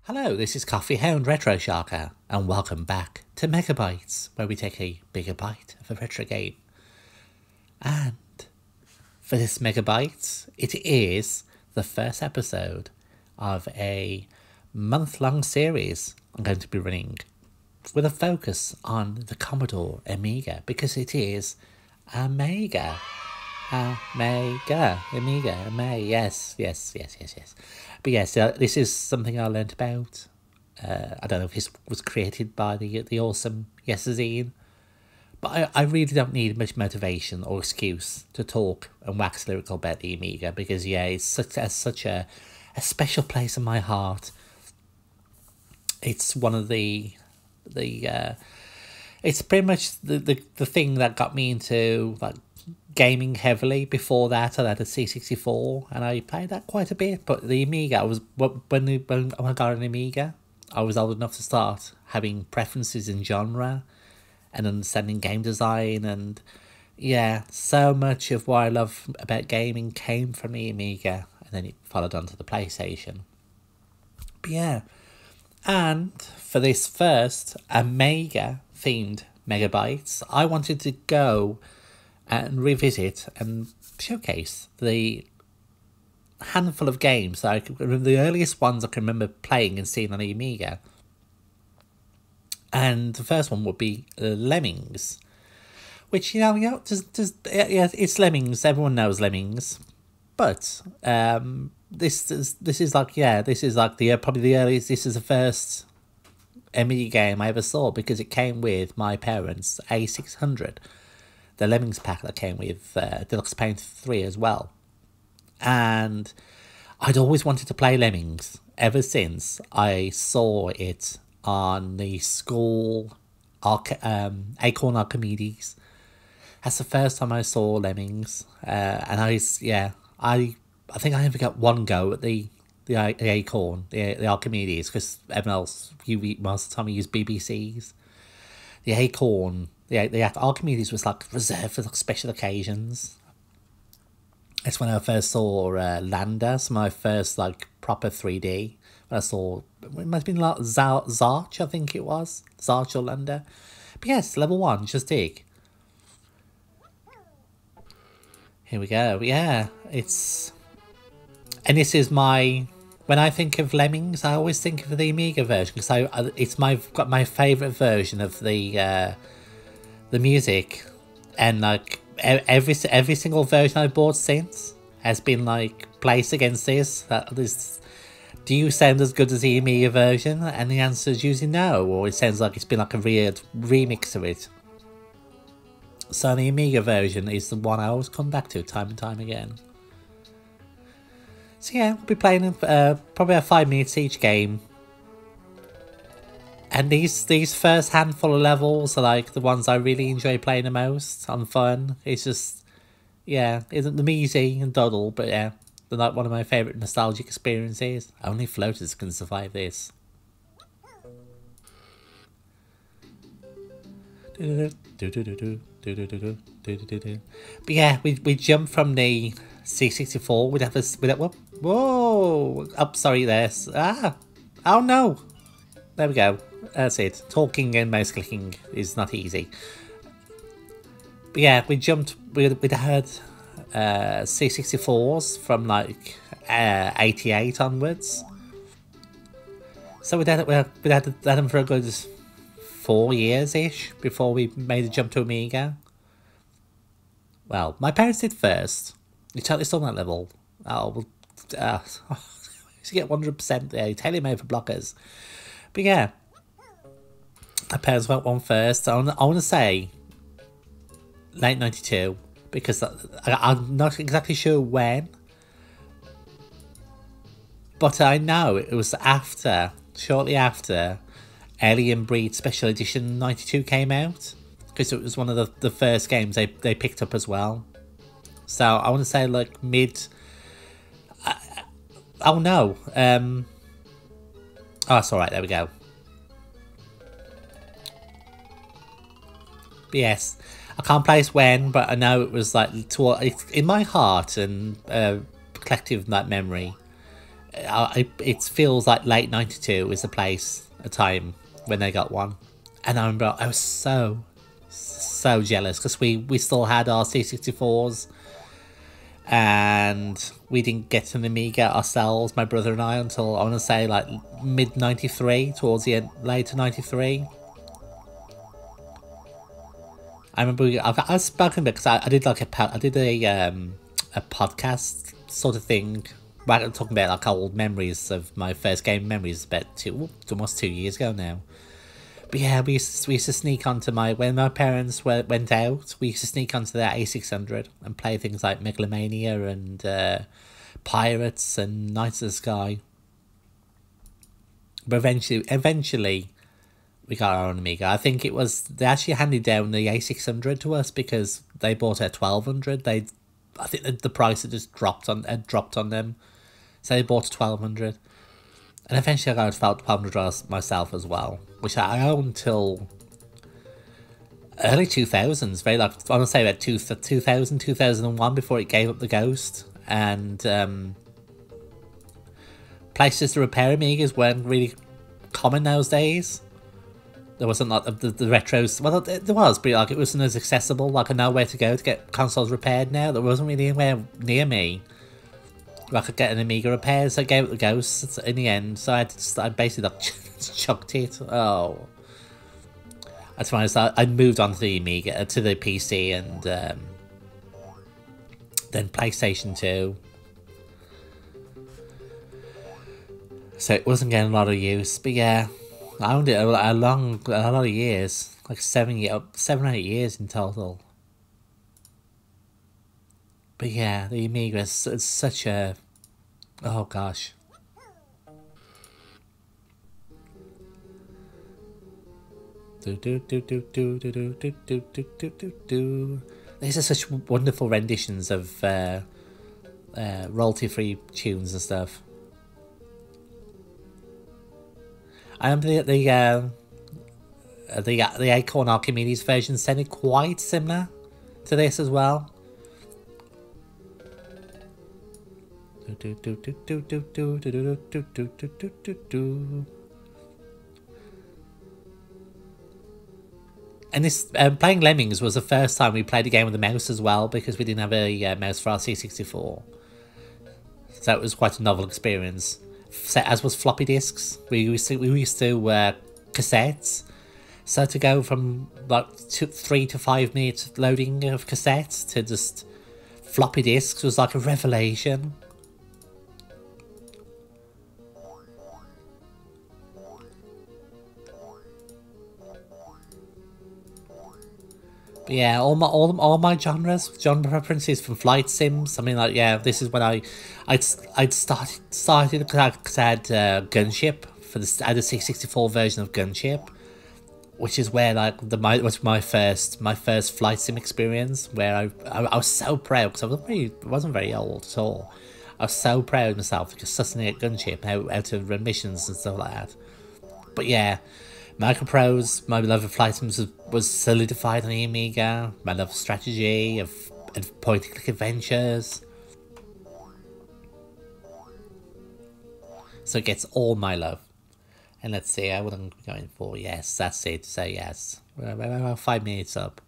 Hello, this is Coffee Hound Retro Sharka, and welcome back to MEGABytes, where we take a bigger bite of a retro game. And for this MEGABytes, it is the first episode of a month-long series I'm going to be running with a focus on the Commodore Amiga, because it is Amiga. Amiga, yes. But yes, this is something I learnt about. I don't know if this was created by the awesome Yesazine, but I really don't need much motivation or excuse to talk and wax lyrical about the Amiga, because yeah, it's such a special place in my heart. It's one of it's pretty much the thing that got me into like gaming heavily. Before that, I had a C64 and I played that quite a bit. But the Amiga, when I got an Amiga, I was old enough to start having preferences in genre and understanding game design, and yeah, so much of what I love about gaming came from the Amiga, and then it followed on to the PlayStation. But yeah, and for this first Amiga themed MEGABytes, I wanted to go and revisit and showcase the handful of games that I can remember, the earliest ones I can remember playing and seeing on the Amiga. And the first one would be Lemmings, which it's Lemmings. Everyone knows Lemmings, but this is like probably the earliest. This is the first Amiga game I ever saw, because it came with my parents' A600. The Lemmings pack that came with Deluxe Paint 3 as well. And I'd always wanted to play Lemmings ever since I saw it on the school Acorn Archimedes. That's the first time I saw Lemmings. And I think I only got one go at the Acorn, the Archimedes, because everyone else, most of the time we used BBCs. The Acorn, the Archimedes was like reserved for like special occasions. That's when I first saw Lander, so my first like proper 3D. When I saw, it must have been like Zarch, I think it was. Zarch or Lander. But yes, level 1, just dig. Here we go. Yeah, and this is when I think of Lemmings, I always think of the Amiga version, because it's got my favourite version of the music, and like every single version I bought since has been like placed against this. Do you sound as good as the Amiga version? And the answer is usually no, or it sounds like it's been like a weird remix of it. So the Amiga version is the one I always come back to time and time again. So yeah, we'll be playing probably 5 minutes each game. And these first handful of levels are like the ones I really enjoy playing the most on fun. It's just, yeah, isn't them easy and doddle, but yeah, they're like one of my favourite nostalgic experiences. Only floaters can survive this. But yeah, we jump from the C64. We'd have whoa! Oh, sorry, there's oh no! There we go. That's it. Talking and mouse clicking is not easy. But yeah, we'd had C64s from like 88 onwards. So we'd had them for a good 4 years-ish before we made the jump to Amiga. Well, my parents did first. You totally saw that level. Oh, well, to get 100% there, tailor made for blockers. But yeah, my parents went one first. I want to say late 92, because I'm not exactly sure when, but I know it was shortly after Alien Breed Special Edition 92 came out, because it was one of the first games they picked up as well. So I want to say like mid. Oh no. Oh, that's alright. There we go. But yes, I can't place when, but I know it was like in my heart and collective memory. it feels like late 92 is a time when they got one. And I remember I was so jealous because we still had our C64s, and we didn't get an Amiga ourselves, my brother and I, until I want to say like mid 93, towards the end, later 93. I remember I've spoken about, because I did like a podcast sort of thing, right, talking about like old memories of my first game memories about almost 2 years ago now. But yeah, we used to sneak onto when my parents went out, we used to sneak onto their A600 and play things like Megalomania and Pirates and Knights of the Sky. But eventually, we got our own Amiga. I think they actually handed down the A600 to us because they bought a 1200. I think the price had just dropped on them, so they bought a 1200. And eventually I got a 1200 myself as well, which I owned till early 2000s, very like, I want to say about 2000, 2001, before it gave up the ghost. And places to repair Amigas weren't really common those days. There wasn't like the retros, well there was, but like it wasn't as accessible. Like I know where to go to get consoles repaired now. There wasn't really anywhere near me I could get an Amiga repaired, so I gave it the ghost in the end. So I basically like chucked it. Oh, that's fine. So I moved on to the Amiga, to the PC, and then PlayStation 2. So it wasn't getting a lot of use, but yeah, I owned it a lot of years, like 7 or 8 years in total. But yeah, the Amiga is such a... oh gosh. These are such wonderful renditions of royalty-free tunes and stuff. I remember the Acorn Archimedes version sounded quite similar to this as well. And this playing Lemmings was the first time we played a game with a mouse as well, because we didn't have a mouse for our C64. So it was quite a novel experience. As was floppy disks. We used to cassettes. So to go from like 3 to 5 minutes loading of cassettes to just floppy disks was like a revelation. But yeah, all my genre preferences, from flight sims. I mean, like, yeah, this is when I'd started because I had Gunship I had a 664 version of Gunship, which is where like was my first flight sim experience, where I was so proud, because I wasn't very old at all. I was so proud of myself because sussing at Gunship, how to run missions and stuff like that. But yeah, Microprose, my love of flight sims was solidified on the Amiga. My love of strategy, of point-and-click adventures. So it gets all my love. And let's see, what I'm going for. Yes, that's it. So yes, we're about 5 minutes up.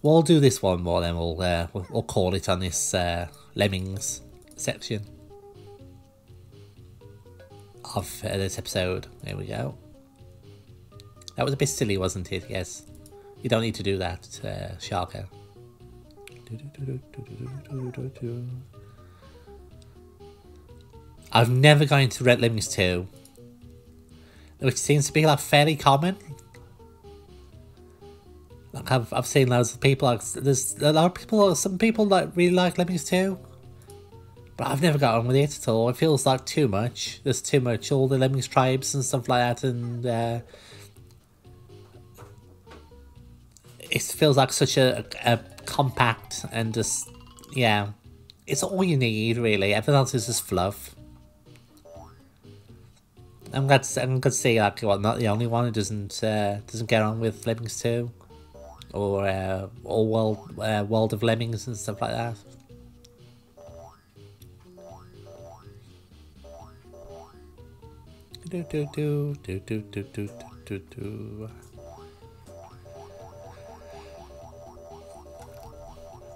We'll do this one more, then we'll call it on this Lemmings section of this episode. There we go. That was a bit silly, wasn't it? Yes. You don't need to do that, Sharka. I've never gone into Red Lemmings 2, which seems to be like fairly common. Like I've seen loads of people, like there's a lot of people, some people that really like Lemmings 2, but I've never got on with it at all. It feels like too much. There's too much, all the Lemmings tribes and stuff like that, and it feels like such a compact and just, yeah, it's all you need really. Everything else is just fluff. I'm glad to see, like, well, not the only one who doesn't get on with Lemmings 2, or World of Lemmings and stuff like that. Do do do do do do do do do.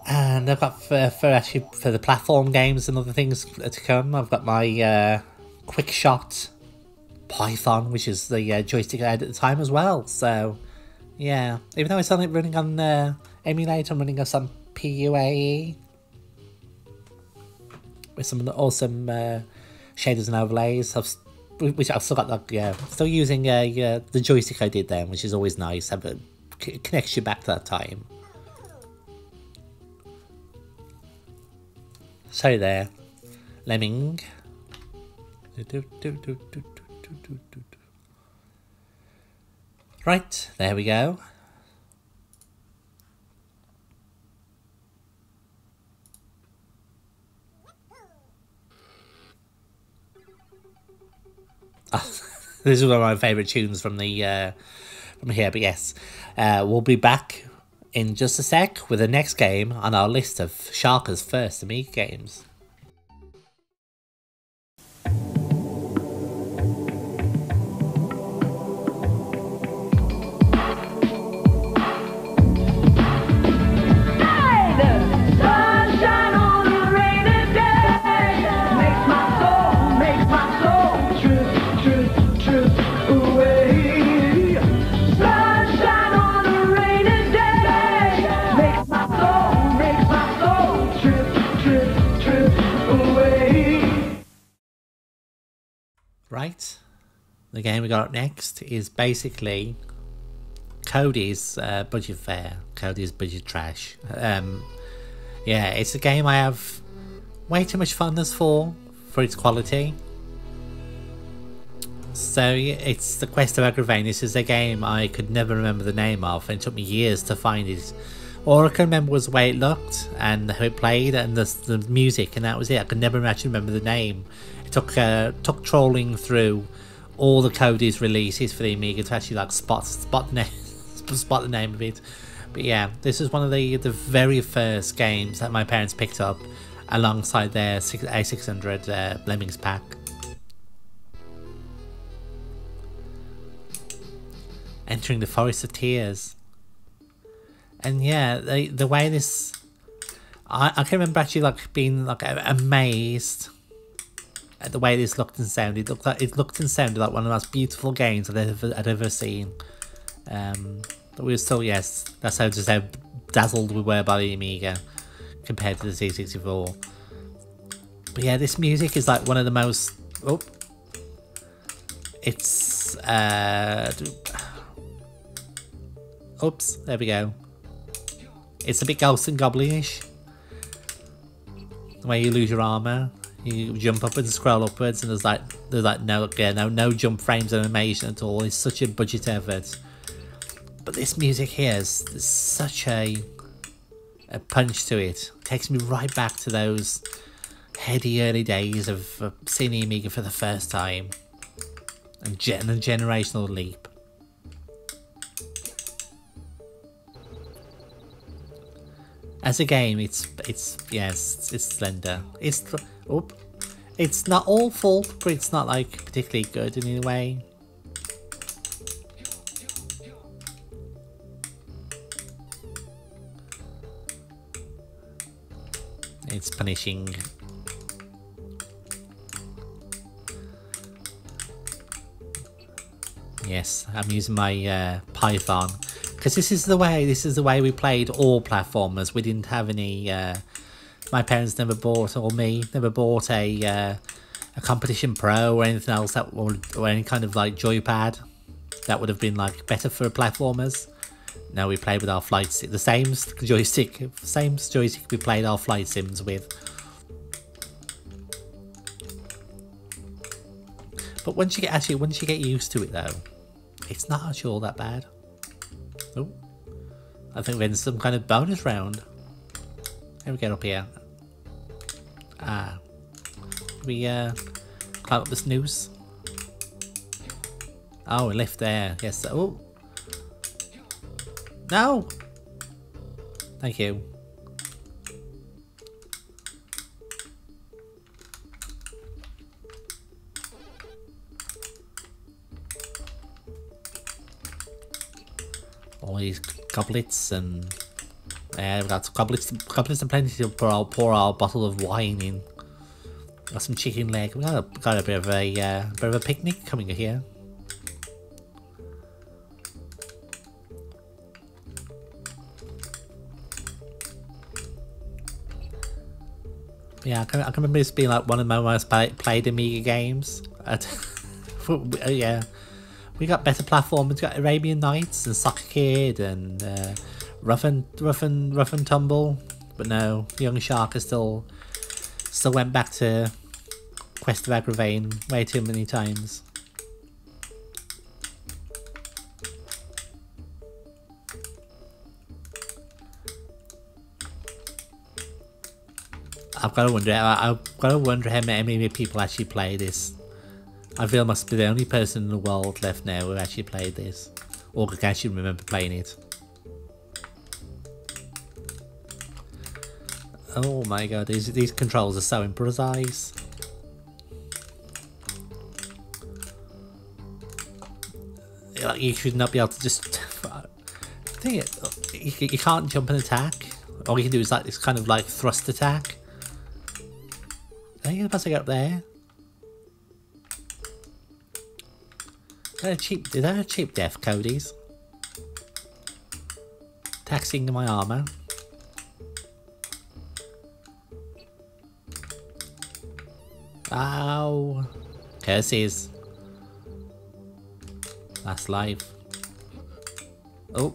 And I've got for the platform games and other things to come. I've got my Quick Shot Python, which is the joystick I had at the time as well. So yeah, even though it's only running on emulator, I'm running on some PUAE with some awesome shaders and overlays. Which I've still got, like, yeah, still using the joystick I did then, which is always nice. It connects you back to that time. Sorry there, Lemming. Right, there we go. This is one of my favourite tunes from the from here. But yes, we'll be back in just a sec with the next game on our list of Sharka's first Amiga games. Right, the game we got up next is basically Cody's budget fare, Cody's budget trash. Yeah, it's a game I have way too much fondness for its quality. So it's The Quest of Agravain. This is a game I could never remember the name of, and it took me years to find it. All I can remember was the way it looked and how it played and the music, and that was it. I could never actually remember the name. It took trolling through all the Cody's releases for the Amiga to actually like spot the name of it. But yeah, this is one of the very first games that my parents picked up alongside their A600 Lemmings pack. Entering the Forest of Tears. And yeah, the way this, I can remember actually like being like amazed at the way this looked and sounded. It looked and sounded like one of the most beautiful games I'd ever seen. But we were still, yes, that's how dazzled we were by the Amiga compared to the C64. But yeah, this music is like one of the most. Oh, it's oops, there we go. It's a bit Ghost and Goblin-ish. The way you lose your armor, you jump upwards and scroll upwards, and there's like no jump frames and animation at all. It's such a budget effort. But this music here is such a punch to it. It takes me right back to those heady early days of seeing the Amiga for the first time, and a generational leap. As a game, it's slender. It's not awful, but it's not like particularly good in any way. It's punishing. Yes, I'm using my Python. Because this is the way we played all platformers. We didn't have any. My parents never bought, or me never bought a Competition Pro or anything else or any kind of like joypad that would have been like better for platformers. No, we played with our flight stick, the same joystick we played our flight sims with. But once you get used to it though, it's not actually all that bad. Oh, I think we're in some kind of bonus round. How do we get up here? Ah, we climb up this noose. Oh, we lift there. Yes. Oh, no. Thank you. all these goblets, and we've got goblets and plenty to pour our bottle of wine in. Got some chicken leg. We got a bit of a picnic coming here. Yeah, I can remember this being like one of my most played Amiga games. Yeah, we got better platforms. We got Arabian Nights and Soccer Kid and Rough and Tumble. But no, young Sharka still went back to Quest of Agravain way too many times. I've got to wonder how many people actually play this. I feel I must be the only person in the world left now who actually played this, or can actually remember playing it. Oh my god, these controls are so imprecise. Like, you should not be able to just. You can't jump and attack. All you can do is like this kind of like thrust attack. Are you supposed to get up there? Is that a cheap death, Cody's? Taxing my armor. Ow! Curses. That's life. Oh!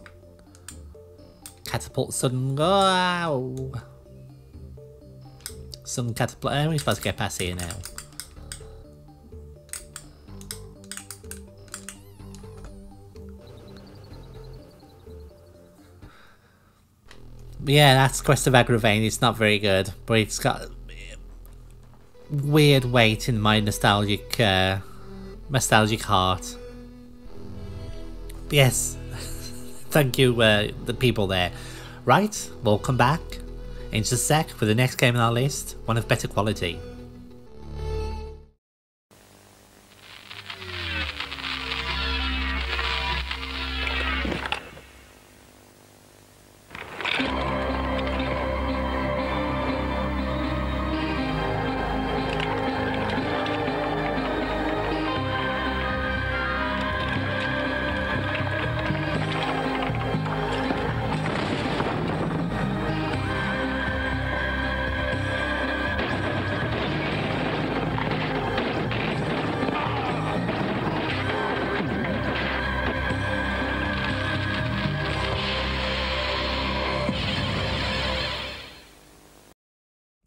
Catapult sudden. Ow! Some catapult. We're supposed to get past here now. Yeah, that's Quest of Agravain. It's not very good, but it's got weird weight in my nostalgic heart. Yes, thank you, the people there. Right, we'll come back in just a sec for the next game on our list, one of better quality.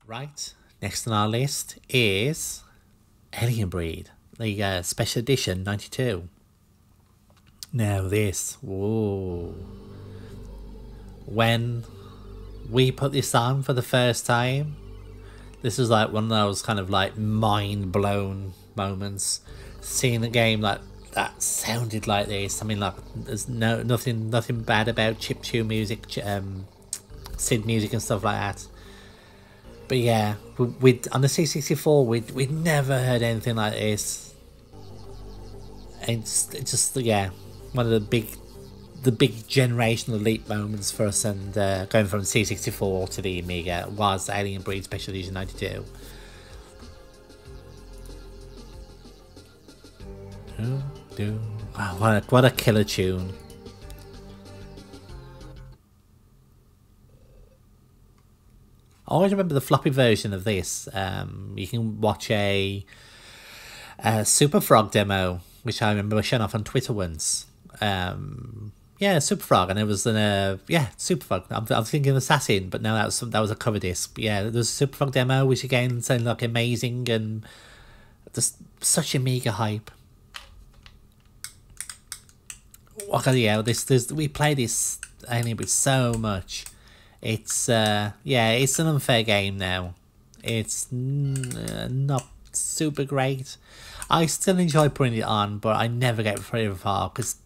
Right, next on our list is Alien Breed, the Special Edition 92. Now this, whoa. When we put this on for the first time, this was like one of those kind of like mind-blown moments. Seeing a game like that sounded like this. I mean, like, there's nothing bad about chiptune music, synth music and stuff like that. But yeah, on the C64, we'd never heard anything like this. It's just, yeah, one of the big generational leap moments for us, and going from C64 to the Amiga was Alien Breed Special Edition 92. Wow, what a killer tune. I always remember the floppy version of this. You can watch a Super Frog demo, which I remember showing off on Twitter once. Yeah, Super Frog, and it was Super Frog. I'm thinking Assassin, but no, that was a cover disc. But yeah, there was a Super Frog demo, which again sounded like amazing and just such Amiga hype. Yeah, we play this Alien Breed so much. It's it's an unfair game now. It's not super great. I still enjoy putting it on, but I never get very far because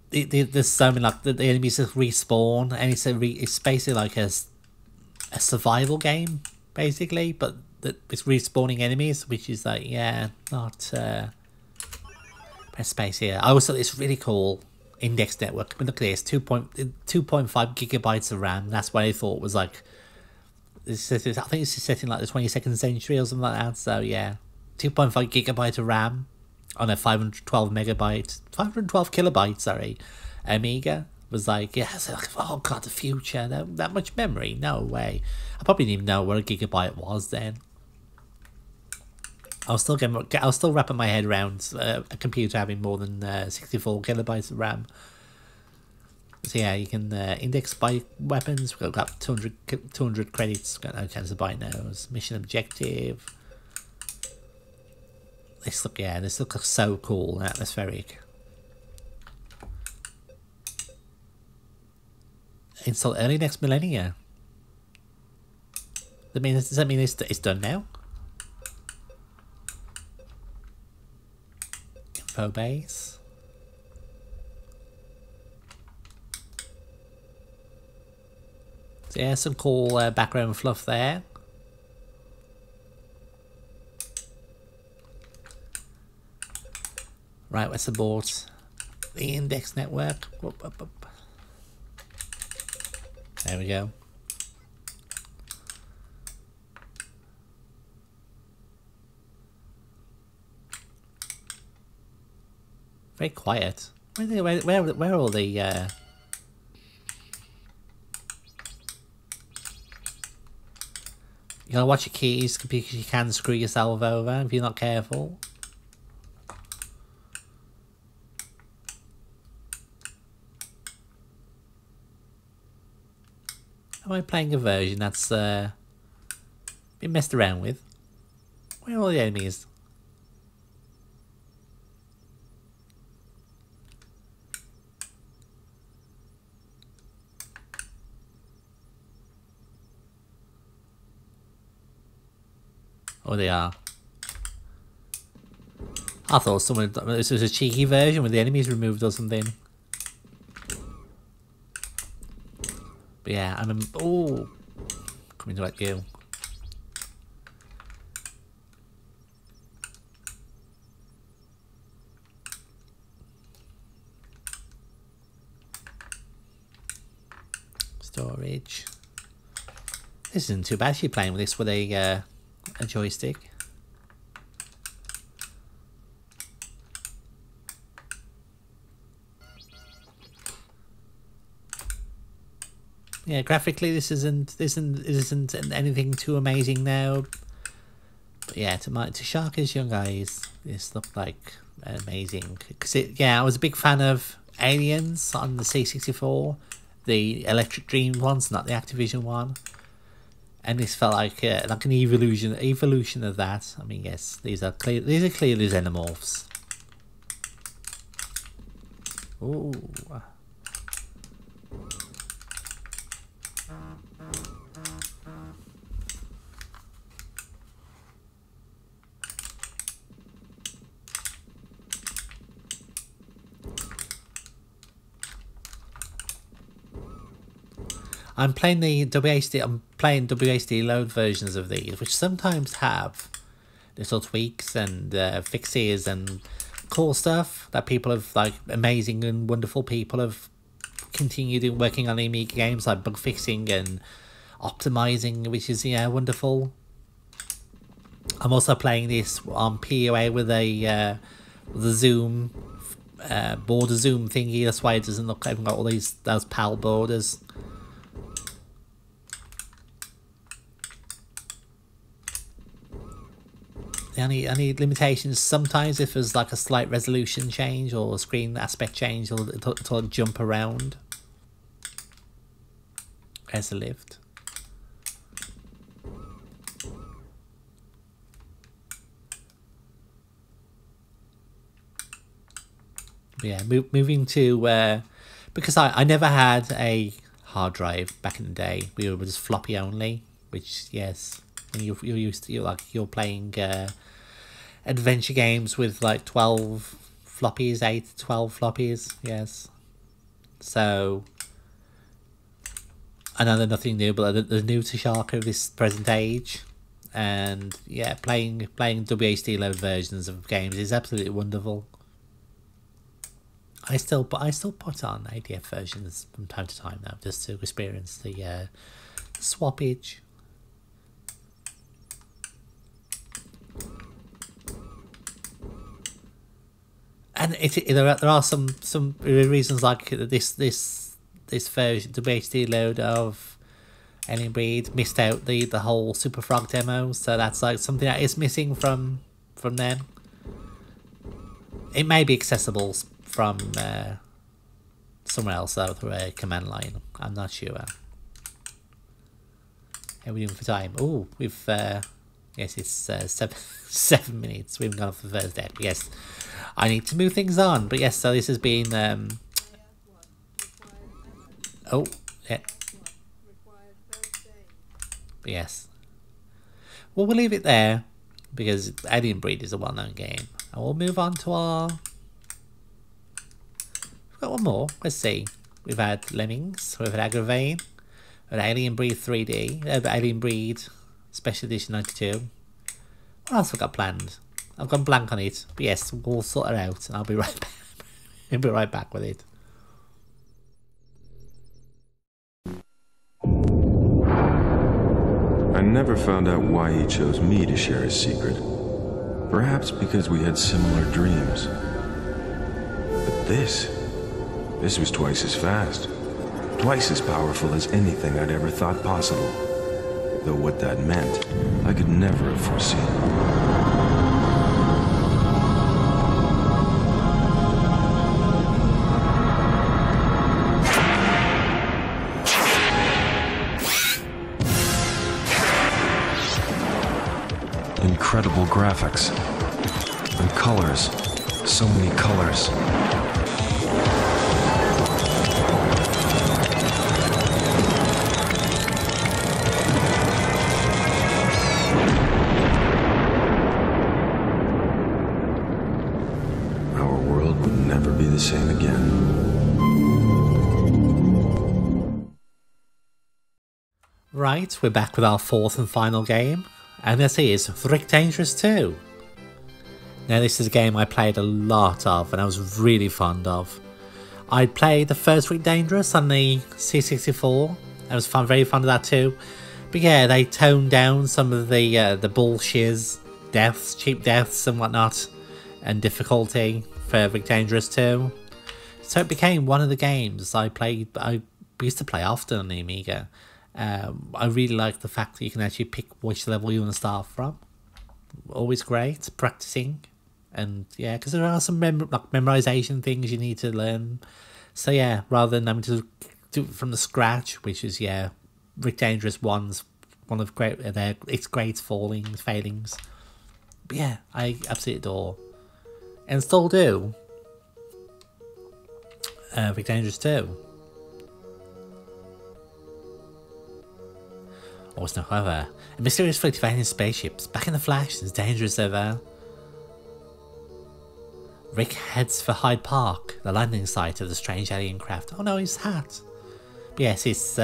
there's so many, like, the enemies just respawn, and it's basically like a survival game basically, but it's respawning enemies, which is like, yeah, not. Press space here. I always thought it's really cool index network. I mean, look at this, 2.5 gigabytes of RAM. That's what I thought was like, I think it's set in like the 22nd century or something like that. So yeah, 2.5 gigabyte of RAM on a 512 kilobytes, sorry, Amiga. Was like, yeah, so like, oh god, the future, that much memory, no way. I probably didn't even know what a gigabyte was then. I was still wrapping my head around a computer having more than 64 kilobytes of RAM. So yeah, you can index by weapons. We've got 200 credits. Got no chance of buying those. Mission objective. This looks so cool and atmospheric. Install early next millennia. Does that mean it's done now? Info base. So yeah, some cool background fluff there. Right, let's abort the index network. Whoop, whoop, whoop. There we go. Very quiet. Where are all the you gotta watch your keys because you can screw yourself over if you're not careful. Am I playing a version that's been messed around with? Where are all the enemies? Oh, they are. I thought this was a cheeky version with the enemies removed or something. But yeah, oh, coming to at you. Storage. This isn't too bad. She's playing with this with a joystick. Yeah, graphically this isn't anything too amazing now. But yeah, to Sharka's young eyes, this looked like amazing. Because I was a big fan of Aliens on the C64, the Electric Dream ones, not the Activision one. And this felt like an evolution of that. I mean, yes, these are clearly xenomorphs. Ooh. I'm playing WASD load versions of these, which sometimes have little tweaks and fixes and cool stuff that people have, like amazing and wonderful people have continued working on Amiga games, like bug fixing and optimizing, which is wonderful. I'm also playing this on POA with a zoom border zoom thingy. That's why it doesn't look. I haven't got all those PAL borders. The only limitations sometimes if there's like a slight resolution change or a screen aspect change, it'll jump around. There's a lift. But yeah, moving to because I never had a hard drive back in the day. We were just floppy only, which yes, and you're playing adventure games with like 12 floppies, 8 to 12 floppies, yes. So I know they're nothing new, but they're new to Sharka this present age. And yeah, playing WASD load versions of games is absolutely wonderful. I still put on ADF versions from time to time now, just to experience the swappage. And there are some reasons, like this version, the HD load of Alien Breed missed out the whole Super Frog demo, so that's like something that is missing from them. It may be accessible from somewhere else though, through a command line. I'm not sure. How are we doing for time? Oh, we've yes, it's 7 minutes. We haven't gone off the first step. Yes, I need to move things on. But yes, so this has been oh yeah. But yes, well, we'll leave it there because Alien Breed is a well-known game, and we'll move on to our. We've got one more. Let's see. We've had Lemmings. We've had Aggravate. We've had Alien Breed 3D. Alien Breed Special Edition 92. What else have I got planned? I've gone blank on it. But yes, we'll sort it out, and I'll be right back. I'll be right back with it. I never found out why he chose me to share his secret. Perhaps because we had similar dreams. But this was twice as fast. Twice as powerful as anything I'd ever thought possible. Though what that meant, I could never have foreseen. Incredible graphics and colors, so many colors. Our world would never be the same again. Right, we're back with our fourth and final game. And this is Rick Dangerous 2. Now this is a game I played a lot of and I was really fond of. I played the first Rick Dangerous on the C64. I was very fond of that too. But yeah, they toned down some of the bullshit deaths, cheap deaths and whatnot, and difficulty for Rick Dangerous 2. So it became one of the games I used to play often on the Amiga. I really like the fact that you can actually pick which level you want to start from. Always great practicing, and yeah, because there are some memorization things you need to learn. So yeah, rather than having to do it from the scratch, which is Rick Dangerous 1's one of its great failings. But yeah, I absolutely adore and still do Rick Dangerous 2. Also, however, a mysterious fleet of alien spaceships, back in the flash, as dangerous as ever. Rick heads for Hyde Park, the landing site of the strange alien craft. Oh no, his hat. But yes, it's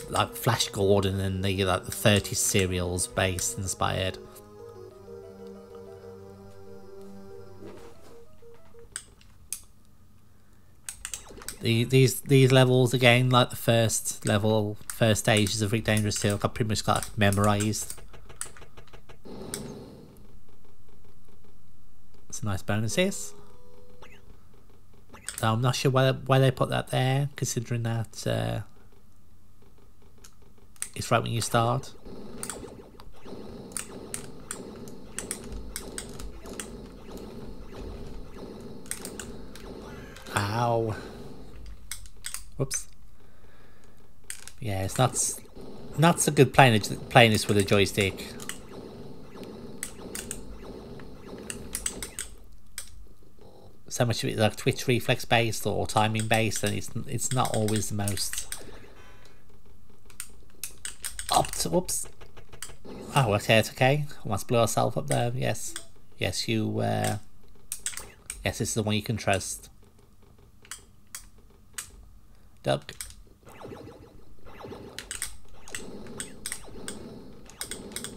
like Flash Gordon and the 30s serials based inspired. These levels again, like the first stages of Rick Dangerous 2, I pretty much got memorized. Some nice bonuses. So I'm not sure why they put that there, considering that it's right when you start. Ow. Whoops. Yeah, it's not so good playing this with a joystick. So much of it is like twitch reflex based or timing based, and it's not always the most whoops. Oh, okay, it's okay. I must blow ourselves up there. Yes, you. Yes, this is the one you can trust. Duck.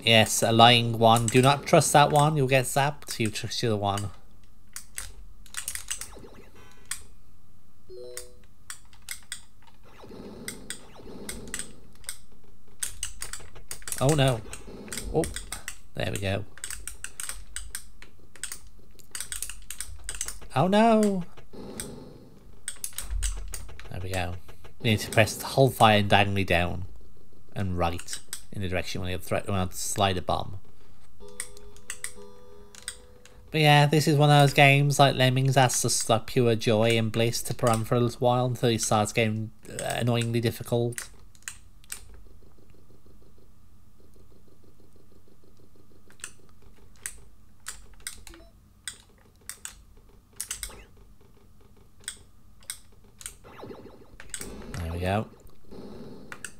Yes, a lying one. Do not trust that one. You'll get zapped. You trust the other one. Oh no. Oh, there we go. Oh no. There we go. We need to press the hold fire and diagonally down and right in the direction when you slide a bomb. But yeah, this is one of those games like Lemmings that's just like pure joy and bliss to put on for a little while until it starts getting annoyingly difficult. There we go.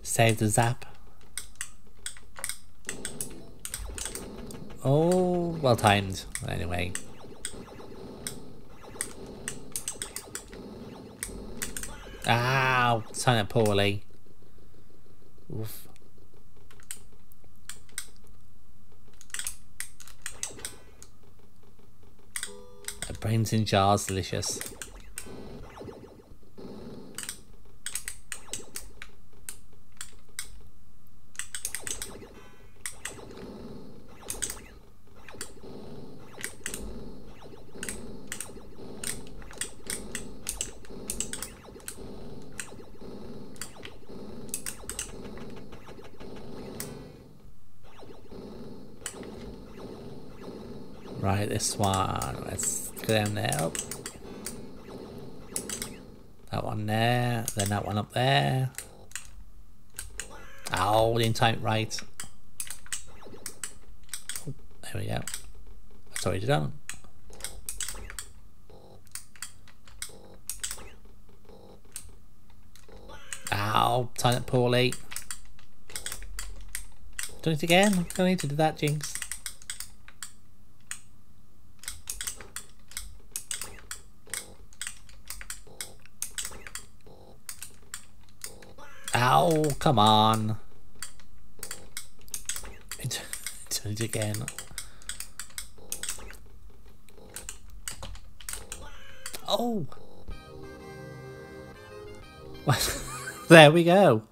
Save the zap. Oh, well timed. Anyway. Ow! Timed it poorly. Oof. Brains in jars, delicious. Right, this one. Let's go down there. That one there. Then that one up there. Oh, didn't time it right. There we go. That's already done. Ow, timed it poorly. Done it again. Don't need to do that, Jinx. Ow, come on. Do it again. Oh. Well, there we go.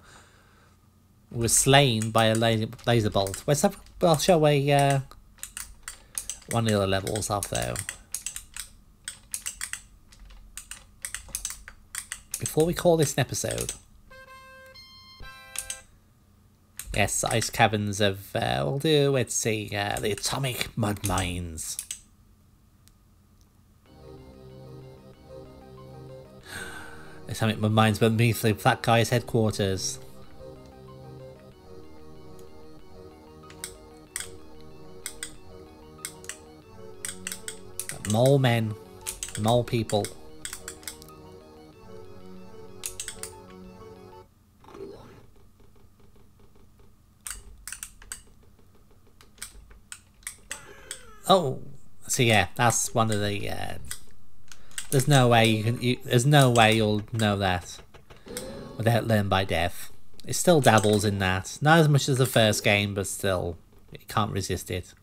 We were slain by a laser bolt. I'll show a one of the other levels off though. Before we call this an episode. Yes, ice caverns of, we'll do, let's see, the atomic mud mines. The atomic mud mines beneath the fat guy's headquarters. Mole men, mole people. Oh, so yeah, that's one of the. There's no way you can. There's no way you'll know that without learning by death. It still dabbles in that, not as much as the first game, but still, you can't resist it.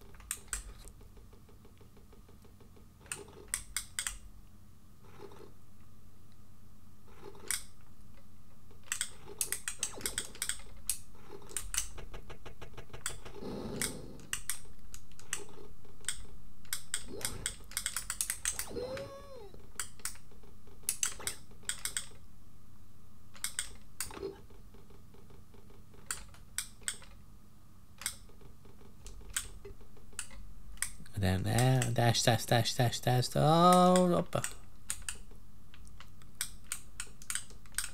Down there, dash, dash, dash, dash, dash, oh, up.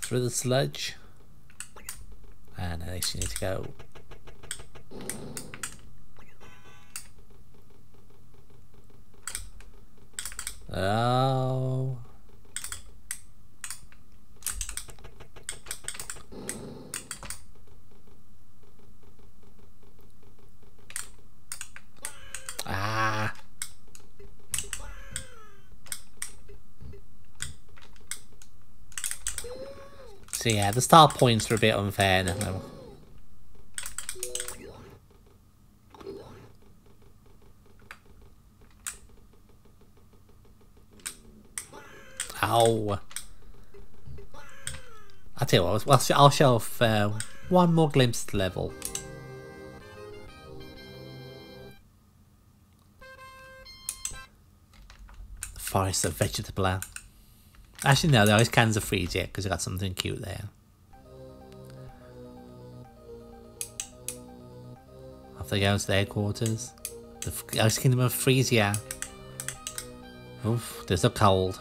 Through the sludge. And at least you need to go. Oh. So yeah, the start points are a bit unfair now. Ow. I'll tell you what, I'll show off one more glimpse of the level. forest of vegetable. Actually, no, the ice cans are freeze yet because I got something cute there. Off they go to their headquarters. The Ice Kingdom of Frisia. Oof, there's a cold.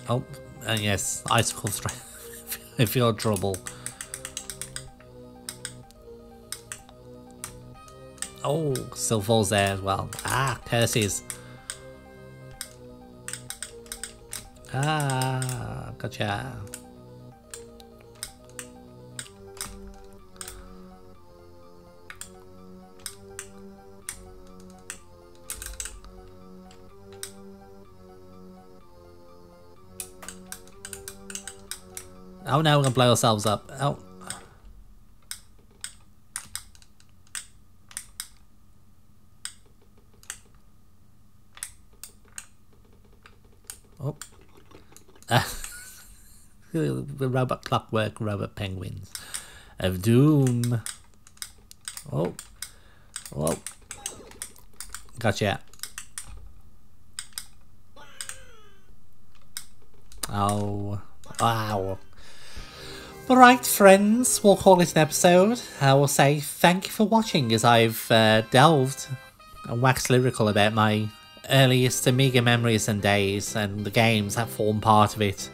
Oh, and yes, icicle strength if you're in trouble. Oh, still falls there as well. Ah, curses. Ah, gotcha. Oh no, we're gonna blow ourselves up. Oh. Oh. The robot clockwork robot penguins of doom. Oh. Oh. Gotcha. Oh. Wow. Alright friends, we'll call it an episode. I will say thank you for watching as I've delved and waxed lyrical about my earliest Amiga memories and days and the games that form part of it.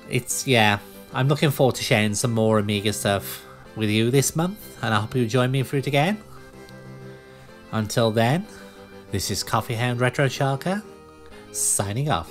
It's, yeah, I'm looking forward to sharing some more Amiga stuff with you this month, and I hope you join me for it again. Until then, this is Coffee Hound Retro Sharka, signing off.